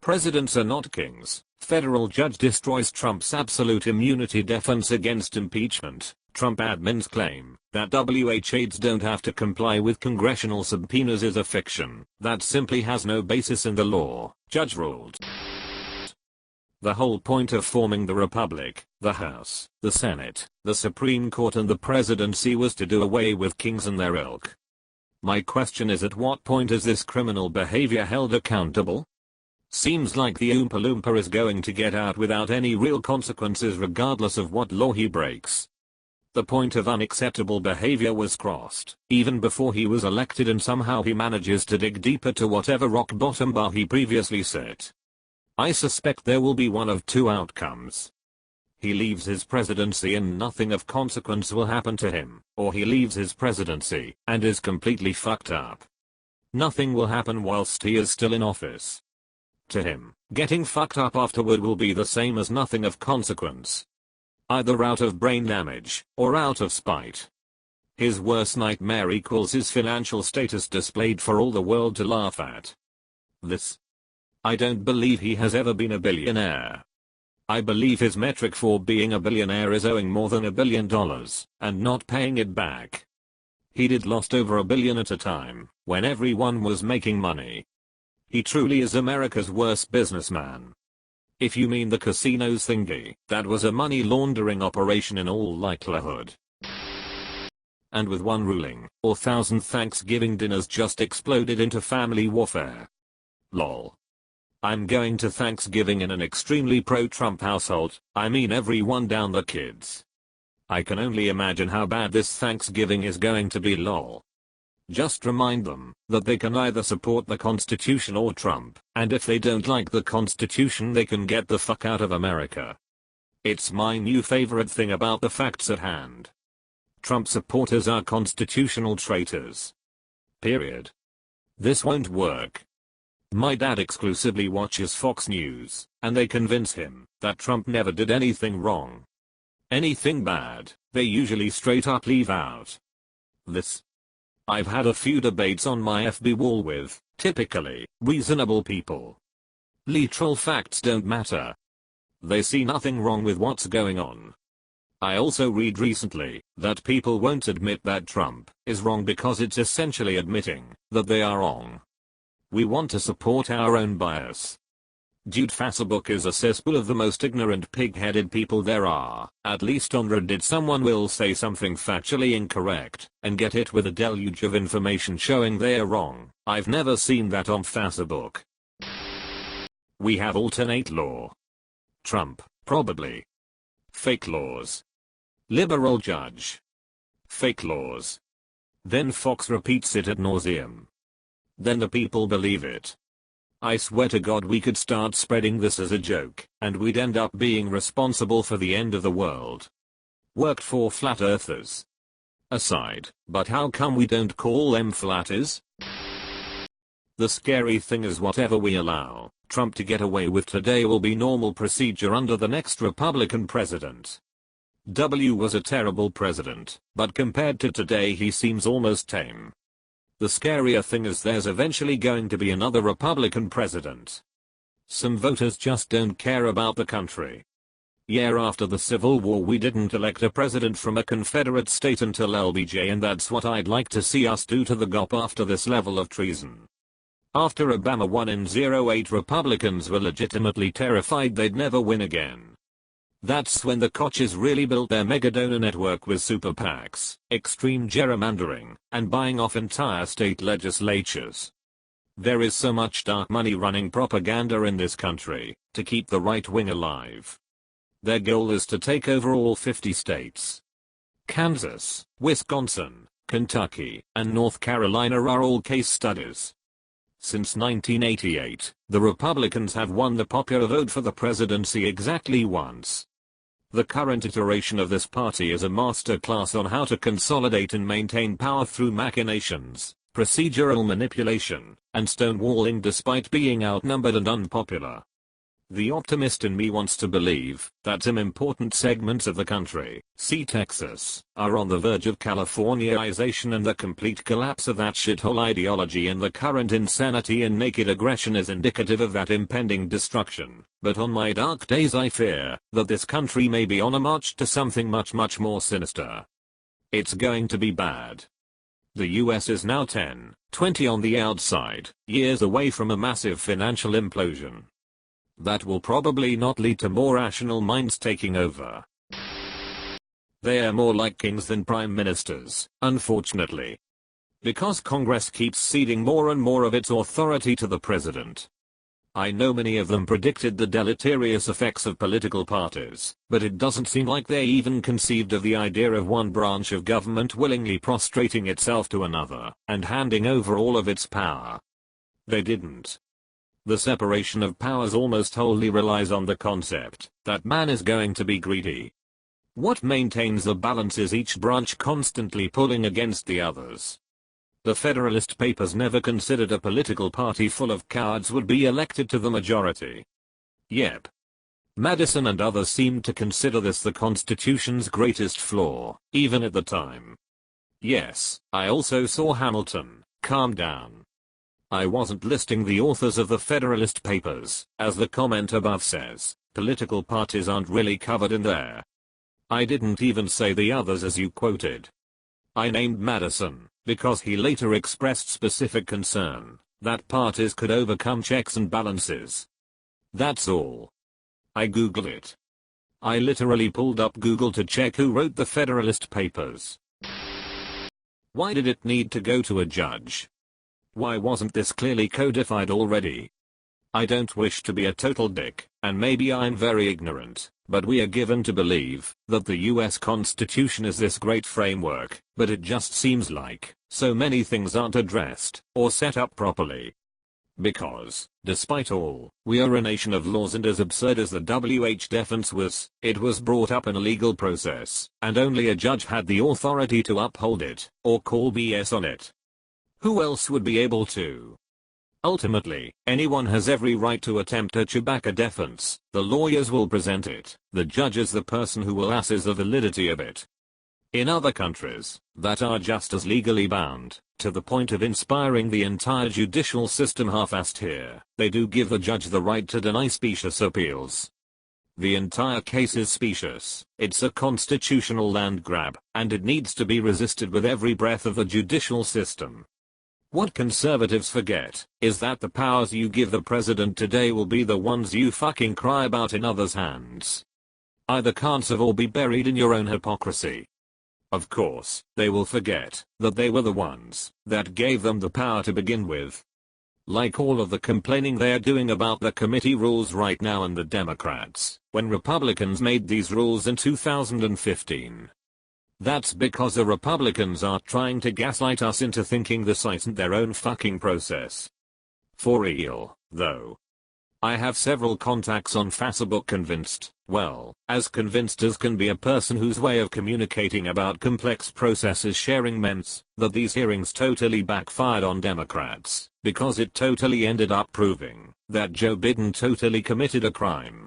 Presidents are not kings. Federal judge destroys Trump's absolute immunity defense against impeachment. Trump admins claim that WH aides don't have to comply with congressional subpoenas is a fiction that simply has no basis in the law, judge ruled. The whole point of forming the Republic, the House, the Senate, the Supreme Court and the presidency was to do away with kings and their ilk. My question is, at what point is this criminal behavior held accountable? Seems like the Oompa Loompa is going to get out without any real consequences regardless of what law he breaks. The point of unacceptable behavior was crossed, even before he was elected, and somehow he manages to dig deeper to whatever rock bottom bar he previously set. I suspect there will be one of two outcomes. He leaves his presidency and nothing of consequence will happen to him, or he leaves his presidency and is completely fucked up. Nothing will happen whilst he is still in office. To him, getting fucked up afterward will be the same as nothing of consequence. Either out of brain damage, or out of spite. His worst nightmare equals his financial status displayed for all the world to laugh at. This. I don't believe he has ever been a billionaire. I believe his metric for being a billionaire is owing more than $1 billion, and not paying it back. He did lost over $1 billion at a time, when everyone was making money. He truly is America's worst businessman. If you mean the casinos thingy, that was a money laundering operation in all likelihood. And with one ruling, 1,000 Thanksgiving dinners just exploded into family warfare. Lol. I'm going to Thanksgiving in an extremely pro-Trump household, I mean everyone down the kids. I can only imagine how bad this Thanksgiving is going to be, lol. Just remind them that they can either support the Constitution or Trump, and if they don't like the Constitution they can get the fuck out of America. It's my new favorite thing about the facts at hand. Trump supporters are constitutional traitors. Period. This won't work. My dad exclusively watches Fox News, and they convince him that Trump never did anything wrong. Anything bad, they usually straight up leave out. This. I've had a few debates on my FB wall with, typically, reasonable people. Literal facts don't matter. They see nothing wrong with what's going on. I also read recently that people won't admit that Trump is wrong because it's essentially admitting that they are wrong. We want to support our own bias. Dude, Facebook is a cesspool of the most ignorant pig-headed people there are. At least on Reddit someone will say something factually incorrect and get hit with a deluge of information showing they are wrong. I've never seen that on Facebook. We have alternate law. Trump, probably. Fake laws. Liberal judge. Fake laws. Then Fox repeats it ad nauseum. Then the people believe it. I swear to God we could start spreading this as a joke, and we'd end up being responsible for the end of the world. Worked for flat earthers. Aside, but how come we don't call them flatters? The scary thing is whatever we allow Trump to get away with today will be normal procedure under the next Republican president. W was a terrible president, but compared to today he seems almost tame. The scarier thing is there's eventually going to be another Republican president. Some voters just don't care about the country. Yeah, after the Civil War we didn't elect a president from a Confederate state until LBJ, and that's what I'd like to see us do to the GOP after this level of treason. After Obama won in 08, Republicans were legitimately terrified they'd never win again. That's when the Kochs really built their mega donor network with super PACs, extreme gerrymandering, and buying off entire state legislatures. There is so much dark money running propaganda in this country to keep the right wing alive. Their goal is to take over all 50 states. Kansas, Wisconsin, Kentucky, and North Carolina are all case studies. Since 1988, the Republicans have won the popular vote for the presidency exactly once. The current iteration of this party is a masterclass on how to consolidate and maintain power through machinations, procedural manipulation, and stonewalling despite being outnumbered and unpopular. The optimist in me wants to believe that some important segments of the country, see Texas, are on the verge of Californiaization, and the complete collapse of that shithole ideology and the current insanity and naked aggression is indicative of that impending destruction. But on my dark days I fear that this country may be on a march to something much more sinister. It's going to be bad. The US is now 10, 20 on the outside, years away from a massive financial implosion. That will probably not lead to more rational minds taking over. They are more like kings than prime ministers, unfortunately. Because Congress keeps ceding more and more of its authority to the president. I know many of them predicted the deleterious effects of political parties, but it doesn't seem like they even conceived of the idea of one branch of government willingly prostrating itself to another and handing over all of its power. They didn't. The separation of powers almost wholly relies on the concept that man is going to be greedy. What maintains the balance is each branch constantly pulling against the others. The Federalist Papers never considered a political party full of cowards would be elected to the majority. Yep. Madison and others seemed to consider this the Constitution's greatest flaw, even at the time. Yes, I also saw Hamilton. Calm down. I wasn't listing the authors of the Federalist Papers, as the comment above says. Political parties aren't really covered in there. I didn't even say the others as you quoted. I named Madison, because he later expressed specific concern that parties could overcome checks and balances. That's all. I googled it. I literally pulled up Google to check who wrote the Federalist Papers. Why did it need to go to a judge? Why wasn't this clearly codified already? I don't wish to be a total dick, and maybe I'm very ignorant, but we are given to believe that the US Constitution is this great framework, but it just seems like so many things aren't addressed or set up properly. Because, despite all, we are a nation of laws, and as absurd as the WH defense was, it was brought up in a legal process, and only a judge had the authority to uphold it or call BS on it. Who else would be able to? Ultimately, anyone has every right to attempt a Chewbacca defense. The lawyers will present it. The judge is the person who will assess the validity of it. In other countries that are just as legally bound, to the point of inspiring the entire judicial system half-assed here, they do give the judge the right to deny specious appeals. The entire case is specious. It's a constitutional land grab, and it needs to be resisted with every breath of the judicial system. What conservatives forget is that the powers you give the president today will be the ones you fucking cry about in others' hands. Either can't survive or be buried in your own hypocrisy. Of course, they will forget that they were the ones that gave them the power to begin with. Like all of the complaining they are doing about the committee rules right now and the Democrats, when Republicans made these rules in 2015. That's because the Republicans are trying to gaslight us into thinking this isn't their own fucking process. For real, though. I have several contacts on Facebook convinced, well, as convinced as can be a person whose way of communicating about complex processes sharing meant that these hearings totally backfired on Democrats, because it totally ended up proving that Joe Biden totally committed a crime.